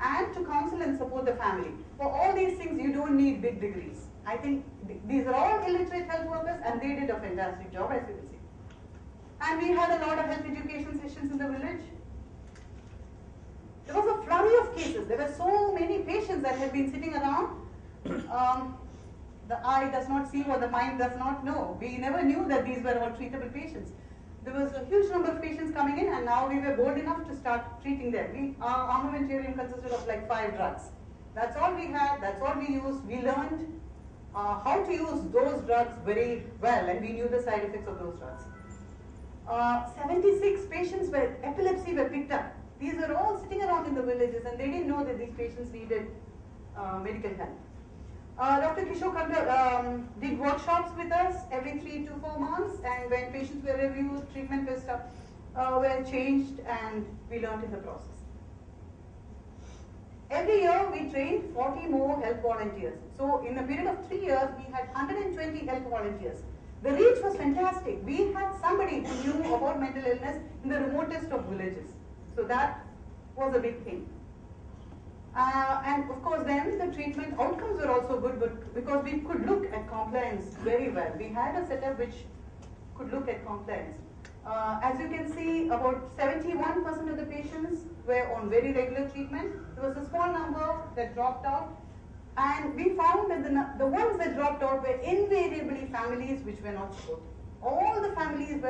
and to counsel and support the family. For all these things, you don't need big degrees. I think these are all illiterate health workers, and they did a fantastic job, as you will see. And we had a lot of health education sessions in the village. There was a flurry of cases. There were so many patients that had been sitting around. The eye does not see what the mind does not know. We never knew that these were all treatable patients. There was a huge number of patients coming in, and now we were bold enough to start treating them. Our armamentarium consisted of like 5 drugs. That's all we had, that's all we used. We learned how to use those drugs very well, and we knew the side effects of those drugs. 76 patients with epilepsy were picked up. These were all sitting around in the villages, and they didn't know that these patients needed medical help. Dr. Kishore Kandra did workshops with us every 3 to 4 months, and when patients were reviewed, treatment were changed, and we learned in the process. Every year we trained 40 more health volunteers. So in a period of 3 years, we had 120 health volunteers. The reach was fantastic. We had somebody who knew about mental illness in the remotest of villages. So that was a big thing. And of course then the treatment outcomes were also good, but because we could look at compliance very well. We had a setup which could look at compliance. As you can see, about 71% of the patients were on very regular treatment. There was a small number that dropped out, and we found that the ones that dropped out were invariably families which were not supportive. All the families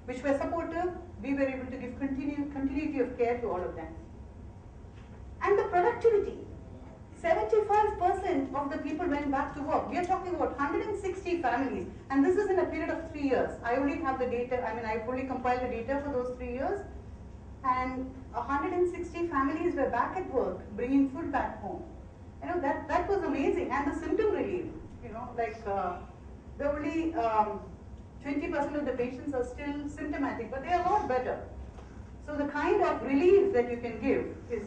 which were supportive, we were able to give continuity of care to all of them. And the productivity, 75% of the people went back to work. We are talking about 160 families, and this is in a period of 3 years. I only have the data, I fully compiled the data for those 3 years, and 160 families were back at work, bringing food back home. You know, that was amazing, and the symptom relief, you know, like the only 20% of the patients are still symptomatic, but they are a lot better. So the kind of relief that you can give is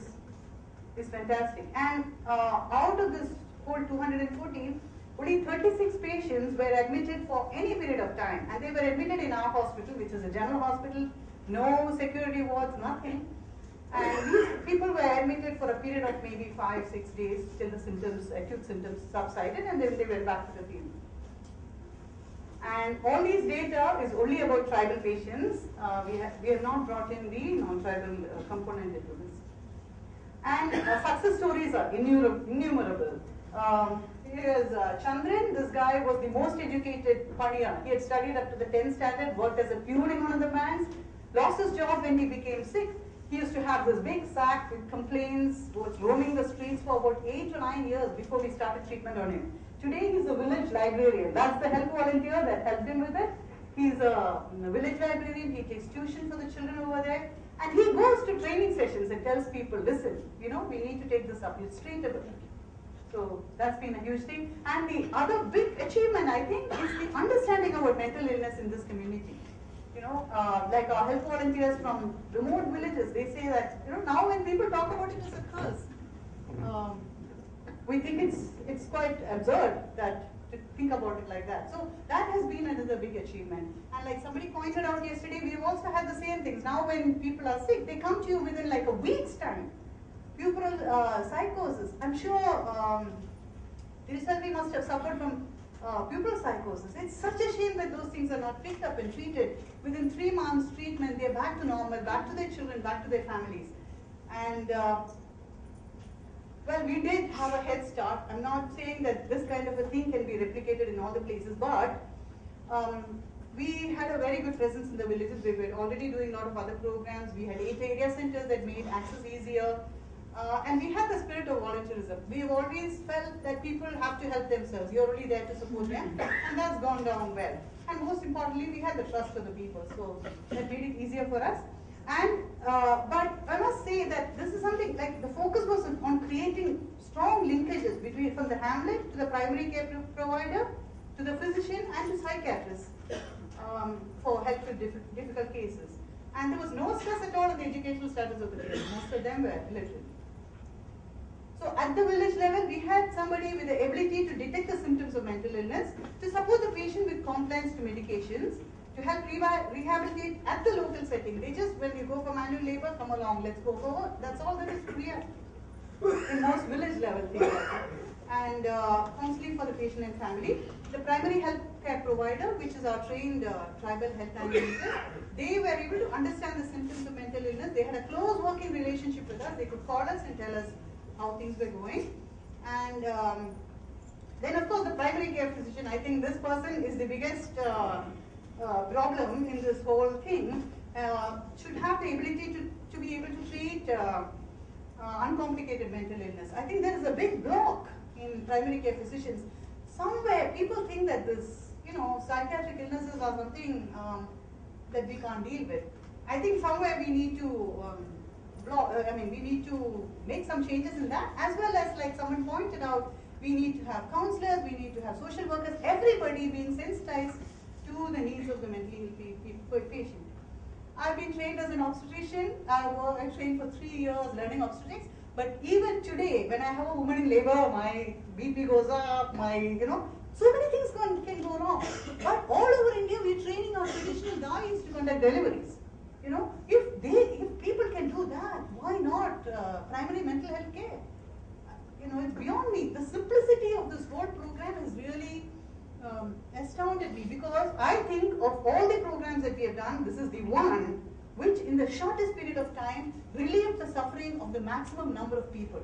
fantastic. And out of this whole 214, only 36 patients were admitted for any period of time, and they were admitted in our hospital, which is a general hospital, no security wards, nothing. And these people were admitted for a period of maybe 5-6 days till the symptoms, acute symptoms subsided, and then they went back to the field. And all these data is only about tribal patients. We have not brought in the non-tribal component into this. And success stories are innumerable. Here's Chandran. This guy was the most educated Padiyan. He had studied up to the 10th standard, worked as a peon in one of the banks, lost his job when he became sick. He used to have this big sack with complaints, was roaming the streets for about 8 to 9 years before we started treatment on him. Today he's a village librarian. That's the health volunteer that helped him with it. He's a village librarian. He takes tuition for the children over there. And he goes to training sessions and tells people, listen, you know, we need to take this up. It's treatable. So that's been a huge thing. And the other big achievement, I think, is the understanding about mental illness in this community. You know, like our health volunteers from remote villages, they say that, you know, now when people talk about it as a curse, we think it's quite absurd that to think about it like that. So that has been another big achievement. And like somebody pointed out yesterday, we've also had the same things. Now when people are sick, they come to you within like a week's time. Pubertal psychosis. I'm sure Tiriselvi must have suffered from pubertal psychosis. It's such a shame that those things are not picked up and treated. Within 3 months treatment, they're back to normal, back to their children, back to their families. And well, we did have a head start. I'm not saying that this kind of a thing can be replicated in all the places, but we had a very good presence in the villages. We were already doing a lot of other programs. We had 8 area centers that made access easier. And we had the spirit of volunteerism. We've always felt that people have to help themselves. You're only there to support them, and that's gone down well. And most importantly, we had the trust of the people, so that made it easier for us. And but I must say that this is something like the focus was on creating strong linkages between from the hamlet to the primary care provider to the physician and to psychiatrists for help with difficult cases. And there was no stress at all on the educational status of the patients. Most of them were illiterate. So at the village level, we had somebody with the ability to detect the symptoms of mental illness, to support the patient with compliance to medications, to help rehabilitate at the local setting. They just, when you go for manual labor, come along, let's go for work. That's all there is to rehab. in most village level things like that. And counseling for the patient and family. The primary health care provider, which is our trained tribal health analyst, they were able to understand the symptoms of mental illness. They had a close working relationship with us. They could call us and tell us how things were going. And then of course the primary care physician, I think this person is the biggest problem in this whole thing, should have the ability to be able to treat uncomplicated mental illness. I think there is a big block in primary care physicians. Somewhere people think that this, psychiatric illnesses are something that we can't deal with. I think somewhere we need to we need to make some changes in that, as well as, like someone pointed out, we need to have counselors, we need to have social workers, everybody being sensitized to the needs of the mentally ill patient. I've been trained as an obstetrician. I trained for 3 years learning obstetrics. But even today, when I have a woman in labor, my BP goes up, so many things can go wrong. But all over India, we're training our traditional guys to conduct deliveries. If people can do that, why not primary mental health care? It's beyond me. The simplicity of this whole program has really astounded me, because I think of all the programs that we have done, this is the one which in the shortest period of time relieved the suffering of the maximum number of people.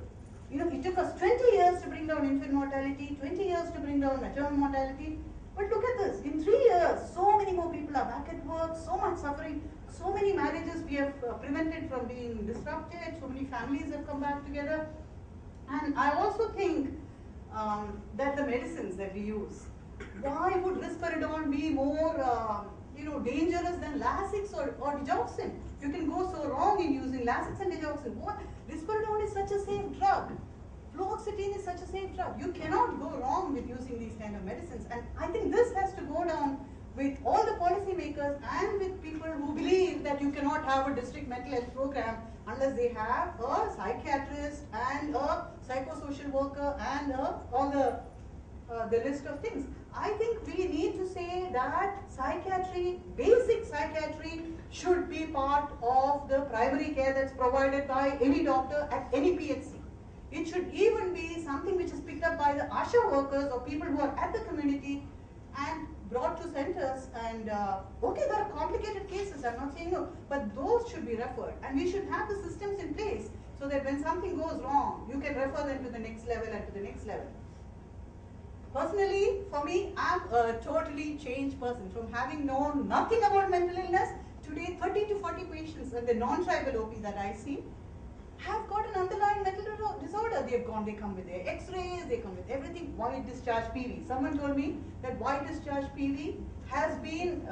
It took us 20 years to bring down infant mortality, 20 years to bring down maternal mortality. But look at this, in 3 years, so many more people are back at work, so much suffering, so many marriages we have prevented from being disrupted, so many families have come back together. And I also think that the medicines that we use, why would risperidone be more dangerous than Lasix or digoxin? You can go so wrong in using Lasix and digoxin. Risperidone is such a safe drug. Fluoxetine is such a safe drug. You cannot go wrong with using these kind of medicines. And I think this has to go down with all the policymakers and with people who believe that you cannot have a district mental health program unless they have a psychiatrist and a psychosocial worker and all the list of things. I think we need to say that psychiatry, basic psychiatry, should be part of the primary care that's provided by any doctor at any PHC. It should even be something which is picked up by the ASHA workers or people who are at the community and brought to centers. And okay, there are complicated cases, I'm not saying no, but those should be referred. And we should have the systems in place so that when something goes wrong, you can refer them to the next level and to the next level. Personally, for me, I'm a totally changed person. From having known nothing about mental illness, today 30 to 40 patients at the non-tribal OP that I see have got an underlying mental disorder. They come with their x-rays, they come with everything. White discharge PV. Someone told me that white discharge PV has been,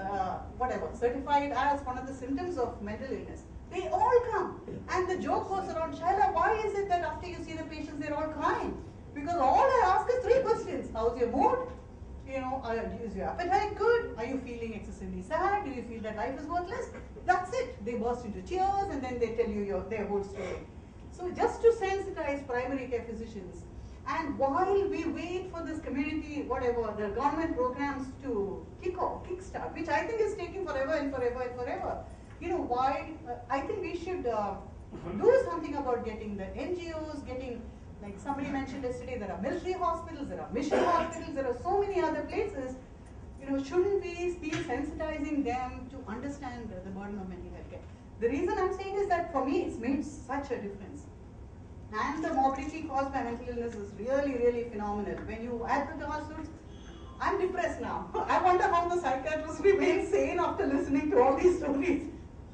certified as one of the symptoms of mental illness. They all come. And the joke goes around, Shaila, why is it that after you see the patients, they're all crying? Because all I ask is 3 questions. How's your mood? Is your appetite good? Are you feeling excessively sad? Do you feel that life is worthless? That's it. They burst into tears and then they tell you their whole story. So just to sensitize primary care physicians, and while we wait for this community, the government programs to kickstart, which I think is taking forever and forever and forever. I think we should do something about getting the NGOs, like somebody mentioned yesterday, there are military hospitals, there are mission hospitals, there are so many other places. Shouldn't we be sensitizing them to understand the burden of mental health care? The reason I'm saying is that for me, it's made such a difference. And the morbidity caused by mental illness is really, really phenomenal. When you add the grassroots, I'm depressed now. I wonder how the psychiatrists remain sane after listening to all these stories.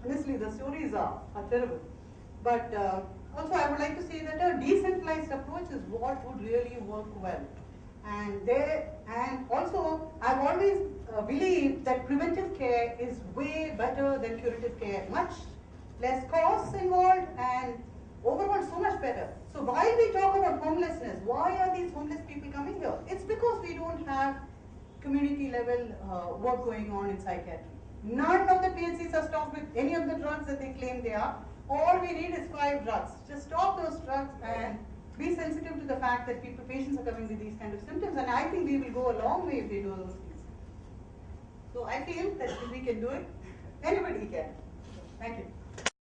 Honestly, the stories are terrible. But also, I would like to say that a decentralized approach is what would really work well. And also, I've always believed that preventive care is way better than curative care. Much less costs involved and overall so much better. So while we talk about homelessness, why are these homeless people coming here? It's because we don't have community level work going on in psychiatry. None of the PHCs are stocked with any of the drugs that they claim they are. All we need is 5 drugs. Just stop those drugs and be sensitive to the fact that patients are coming with these kind of symptoms. And I think we will go a long way if they do those things. So I feel that if we can do it, anybody can. Thank you.